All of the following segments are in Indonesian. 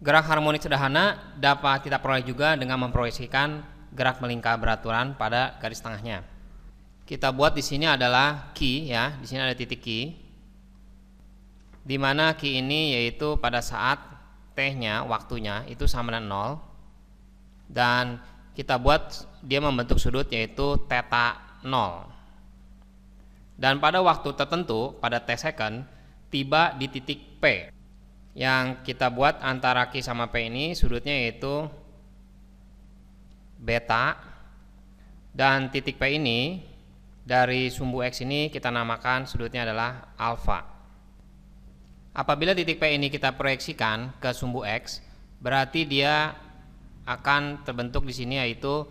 Gerak harmonik sederhana dapat kita peroleh juga dengan memproyeksikan gerak melingkar beraturan pada garis tengahnya. Kita buat di sini adalah key ya, di sini ada titik key. Di mana key ini yaitu pada saat t-nya, waktunya itu sama dengan 0, dan kita buat dia membentuk sudut yaitu theta 0. Dan pada waktu tertentu, pada t second, tiba di titik P. Yang kita buat antara Q sama P ini sudutnya yaitu beta, dan titik P ini dari sumbu X ini kita namakan sudutnya adalah alfa. Apabila titik P ini kita proyeksikan ke sumbu X, berarti dia akan terbentuk di sini yaitu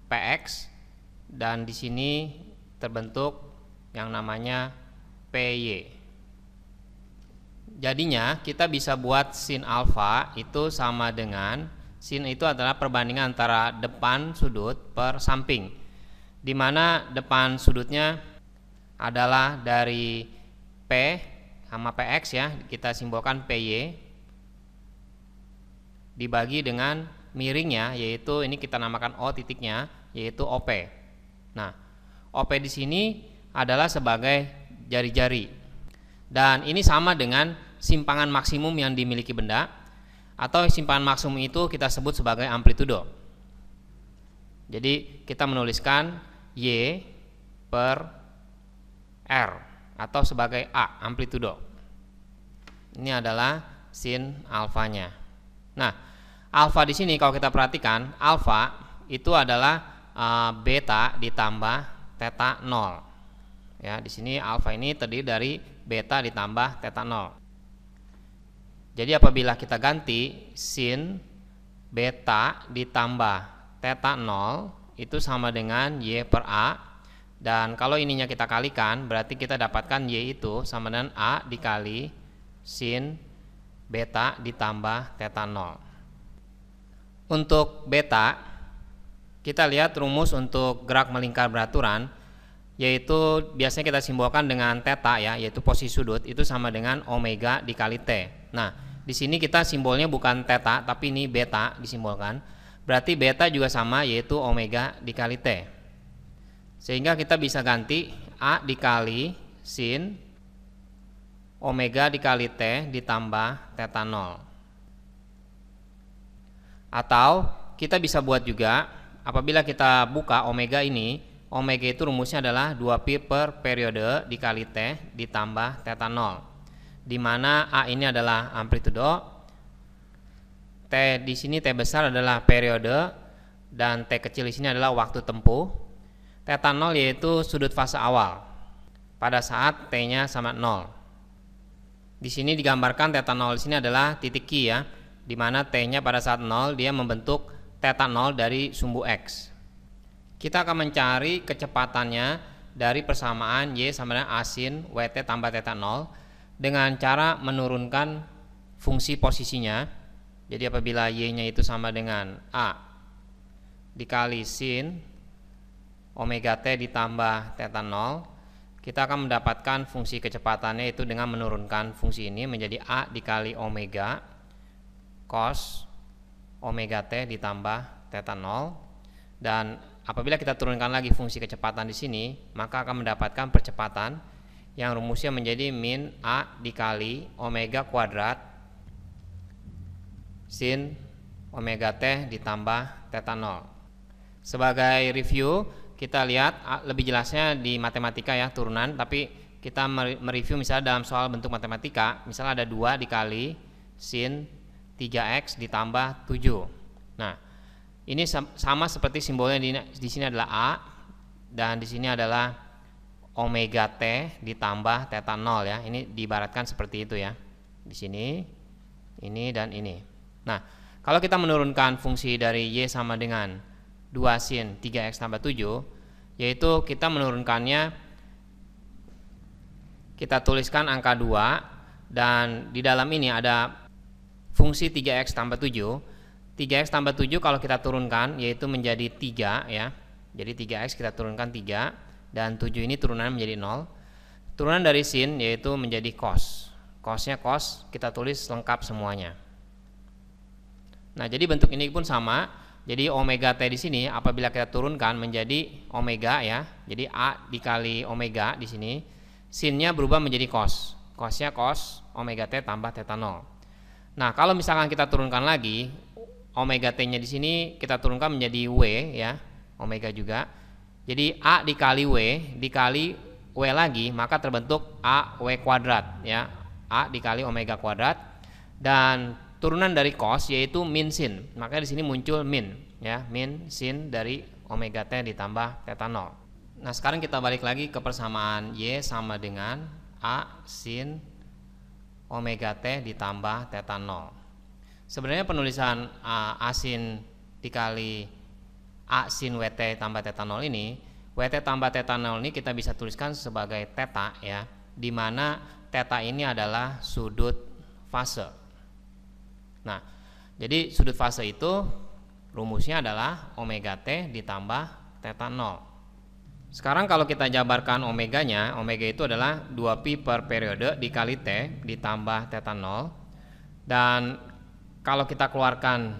PX, dan di sini terbentuk yang namanya PY. Jadinya kita bisa buat sin alfa itu sama dengan, sin itu adalah perbandingan antara depan sudut per samping, di mana depan sudutnya adalah dari P sama PX ya, kita simbolkan PY, dibagi dengan miringnya yaitu ini kita namakan O titiknya yaitu OP. Nah, OP di sini adalah sebagai jari-jari. Dan ini sama dengan simpangan maksimum yang dimiliki benda, atau simpangan maksimum itu kita sebut sebagai amplitudo. Jadi kita menuliskan Y per R atau sebagai A, amplitudo. Ini adalah sin alfanya. Nah, alfa di sini kalau kita perhatikan, alfa itu adalah beta ditambah theta 0. Ya, di sini alfa ini terdiri dari beta ditambah theta 0. Jadi apabila kita ganti sin beta ditambah theta 0 itu sama dengan Y per A, dan kalau ininya kita kalikan berarti kita dapatkan Y itu sama dengan A dikali sin beta ditambah theta 0. Untuk beta, kita lihat rumus untuk gerak melingkar beraturan, yaitu biasanya kita simbolkan dengan theta ya, yaitu posisi sudut itu sama dengan omega dikali T. Nah, di sini kita simbolnya bukan theta tapi ini beta disimbolkan. Berarti beta juga sama yaitu omega dikali T. Sehingga kita bisa ganti A dikali sin omega dikali T ditambah theta 0. Atau kita bisa buat juga apabila kita buka omega ini, omega itu rumusnya adalah 2pi per periode dikali T ditambah theta 0, di mana A ini adalah amplitudo, T di sini T besar adalah periode, dan T kecil di sini adalah waktu tempuh. Theta 0 yaitu sudut fase awal pada saat T-nya sama 0. Di sini digambarkan theta 0 di sini adalah titik Q ya, di mana T-nya pada saat 0 dia membentuk theta 0 dari sumbu X. Kita akan mencari kecepatannya dari persamaan Y sama dengan A sin WT tambah theta 0 dengan cara menurunkan fungsi posisinya. Jadi apabila Y-nya itu sama dengan A dikali sin omega T ditambah theta 0, kita akan mendapatkan fungsi kecepatannya itu dengan menurunkan fungsi ini menjadi A dikali omega cos omega T ditambah theta 0. Dan apabila kita turunkan lagi fungsi kecepatan di sini, maka akan mendapatkan percepatan yang rumusnya menjadi min A dikali omega kuadrat sin omega T ditambah theta 0. Sebagai review, kita lihat lebih jelasnya di matematika ya, turunan, tapi kita mereview misalnya dalam soal bentuk matematika, misalnya ada 2 dikali sin 3x ditambah 7. Nah, ini sama seperti simbolnya di sini adalah A, dan di sini adalah omega T ditambah theta 0 ya. Ini diibaratkan seperti itu ya. Di sini, ini dan ini. Nah, kalau kita menurunkan fungsi dari Y sama dengan 2 sin 3x tambah 7, yaitu kita menurunkannya, kita tuliskan angka 2, dan di dalam ini ada fungsi 3x tambah 7. 3x tambah 7 kalau kita turunkan yaitu menjadi 3 ya. Jadi 3x kita turunkan 3, dan 7 ini turunannya menjadi 0. Turunan dari sin yaitu menjadi cos. Cosnya cos kita tulis lengkap semuanya. Nah, jadi bentuk ini pun sama. Jadi omega T di sini apabila kita turunkan menjadi omega ya. Jadi A dikali omega di sini, sinnya berubah menjadi cos. Cosnya cos omega T tambah theta 0. Nah, kalau misalkan kita turunkan lagi, omega T-nya di sini kita turunkan menjadi W ya, omega juga. Jadi A dikali W dikali W lagi, maka terbentuk AW kuadrat ya. A dikali omega kuadrat, dan turunan dari cos yaitu min sin. Maka di sini muncul min ya, min sin dari omega T ditambah theta 0. Nah, sekarang kita balik lagi ke persamaan Y sama dengan A sin omega T ditambah theta 0. Sebenarnya penulisan A sin dikali A sin WT tambah theta 0 ini, WT tambah theta 0 ini kita bisa tuliskan sebagai theta ya, dimana theta ini adalah sudut fase. Nah, jadi sudut fase itu rumusnya adalah omega T ditambah theta 0. Sekarang kalau kita jabarkan omeganya, omega itu adalah 2pi per periode dikali T ditambah theta 0. Dan kalau kita keluarkan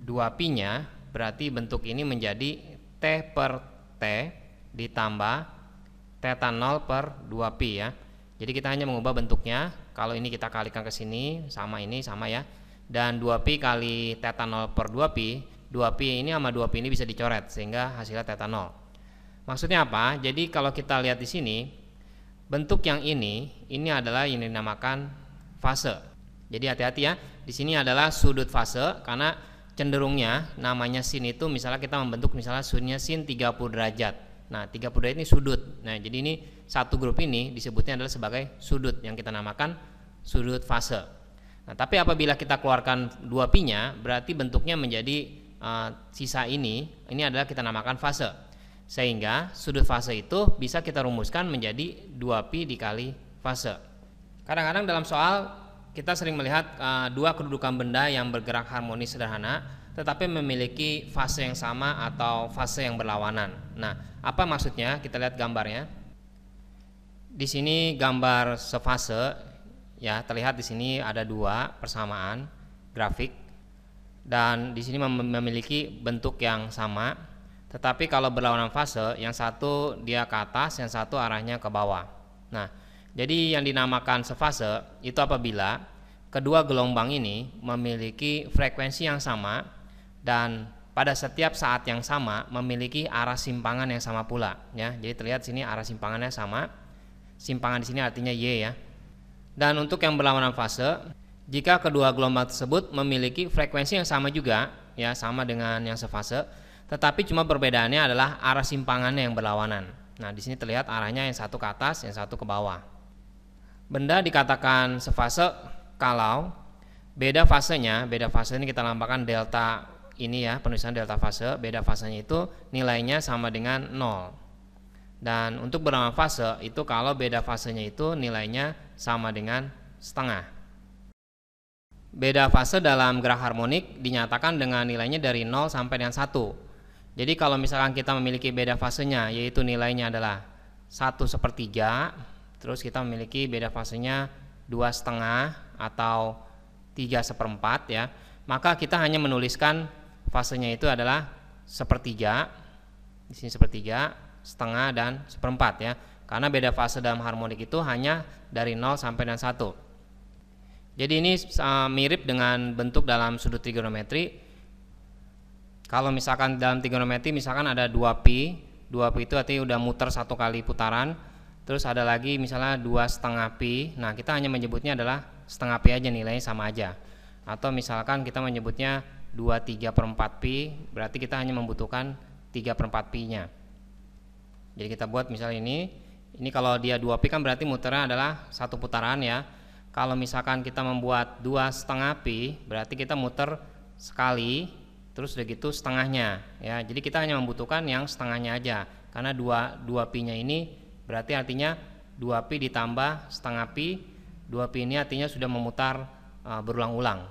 2pi nya, berarti bentuk ini menjadi T per T ditambah theta 0 per 2pi ya. Jadi kita hanya mengubah bentuknya. Kalau ini kita kalikan ke sini, ini sama ya. Dan 2pi kali theta 0 per 2pi, 2pi ini sama 2pi ini bisa dicoret sehingga hasilnya theta 0. Maksudnya apa? Jadi kalau kita lihat di sini, bentuk yang ini adalah yang dinamakan fase. Jadi hati-hati ya. Di sini adalah sudut fase karena cenderungnya namanya sin itu misalnya kita membentuk misalnya sinnya sin 30 derajat. Nah, 30 derajat ini sudut. Nah, jadi ini satu grup ini disebutnya adalah sebagai sudut yang kita namakan sudut fase. Nah, tapi apabila kita keluarkan 2pi-nya, berarti bentuknya menjadi sisa ini adalah kita namakan fase. Sehingga sudut fase itu bisa kita rumuskan menjadi 2pi dikali fase. Kadang-kadang dalam soal kita sering melihat dua kedudukan benda yang bergerak harmonis sederhana tetapi memiliki fase yang sama atau fase yang berlawanan. Nah, apa maksudnya? Kita lihat gambarnya. Di sini gambar sefase ya, terlihat di sini ada dua persamaan grafik dan di sini memiliki bentuk yang sama. Tetapi kalau berlawanan fase, yang satu dia ke atas, yang satu arahnya ke bawah. Nah, jadi yang dinamakan sefase itu apabila kedua gelombang ini memiliki frekuensi yang sama dan pada setiap saat yang sama memiliki arah simpangan yang sama pula ya. Jadi terlihat sini arah simpangannya sama. Simpangan di sini artinya Y ya. Dan untuk yang berlawanan fase, jika kedua gelombang tersebut memiliki frekuensi yang sama juga ya, sama dengan yang sefase, tetapi cuma perbedaannya adalah arah simpangannya yang berlawanan. Nah, di sini terlihat arahnya yang satu ke atas, yang satu ke bawah. Benda dikatakan sefase kalau beda fasenya ini kita lambangkan delta ini ya, penulisan delta fase, beda fasenya itu nilainya sama dengan 0. Dan untuk berlawanan fase itu kalau beda fasenya itu nilainya sama dengan setengah. Beda fase dalam gerak harmonik dinyatakan dengan nilainya dari 0 sampai dengan 1. Jadi kalau misalkan kita memiliki beda fasenya yaitu nilainya adalah 1/3, terus kita memiliki beda fasenya 2,5 atau 3/4 ya, maka kita hanya menuliskan fasenya itu adalah 1/3, di sini 1/3, setengah dan 1/4 ya. Karena beda fase dalam harmonik itu hanya dari 0 sampai dengan 1. Jadi ini mirip dengan bentuk dalam sudut trigonometri. Kalau misalkan dalam trigonometri misalkan ada 2pi itu artinya udah muter satu kali putaran. Terus ada lagi misalnya 2,5 pi. Nah, kita hanya menyebutnya adalah setengah pi aja, nilainya sama aja. Atau misalkan kita menyebutnya 2/3/4 pi, berarti kita hanya membutuhkan 3/4 pi nya. Jadi kita buat misalnya ini kalau dia 2 pi kan berarti muternya adalah satu putaran ya. Kalau misalkan kita membuat 2,5 pi, berarti kita muter sekali, terus udah gitu setengahnya ya. Jadi kita hanya membutuhkan yang setengahnya aja, karena 2 pi nya ini berarti artinya 2 pi ditambah setengah pi. 2 pi ini artinya sudah memutar berulang-ulang.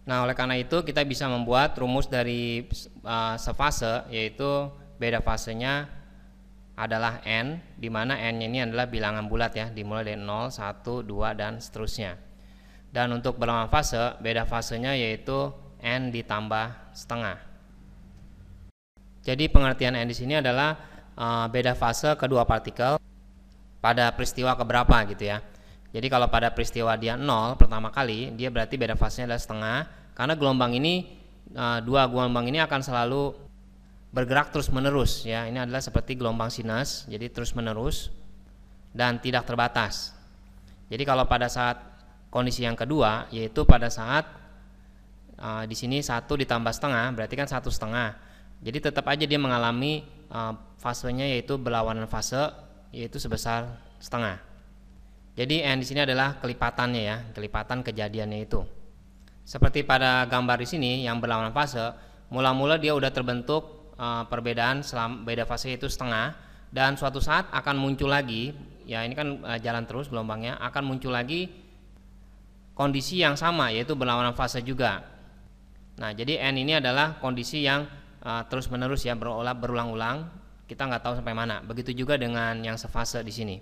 Nah, oleh karena itu kita bisa membuat rumus dari sefase, yaitu beda fasenya adalah n, di mana n ini adalah bilangan bulat ya, dimulai dari 0, 1, 2 dan seterusnya. Dan untuk berlawanan fase, beda fasenya yaitu n ditambah setengah. Jadi pengertian n di sini adalah beda fase kedua partikel pada peristiwa keberapa gitu ya. Jadi kalau pada peristiwa dia 0 pertama kali, dia berarti beda fasenya adalah setengah, karena gelombang ini dua gelombang ini akan selalu bergerak terus menerus ya. Ini adalah seperti gelombang sinus, jadi terus menerus dan tidak terbatas. Jadi kalau pada saat kondisi yang kedua, yaitu pada saat di sini 1 ditambah setengah, berarti kan 1 setengah. Jadi tetap aja dia mengalami fasenya yaitu berlawanan fase, yaitu sebesar setengah. Jadi n di sini adalah kelipatannya ya, kelipatan kejadiannya itu. Seperti pada gambar di sini yang berlawanan fase, mula-mula dia udah terbentuk perbedaan beda fase itu setengah, dan suatu saat akan muncul lagi, ya ini kan jalan terus gelombangnya, akan muncul lagi kondisi yang sama yaitu berlawanan fase juga. Nah, jadi n ini adalah kondisi yang terus-menerus ya, berulang-ulang. Kita nggak tahu sampai mana. Begitu juga dengan yang sefase di sini.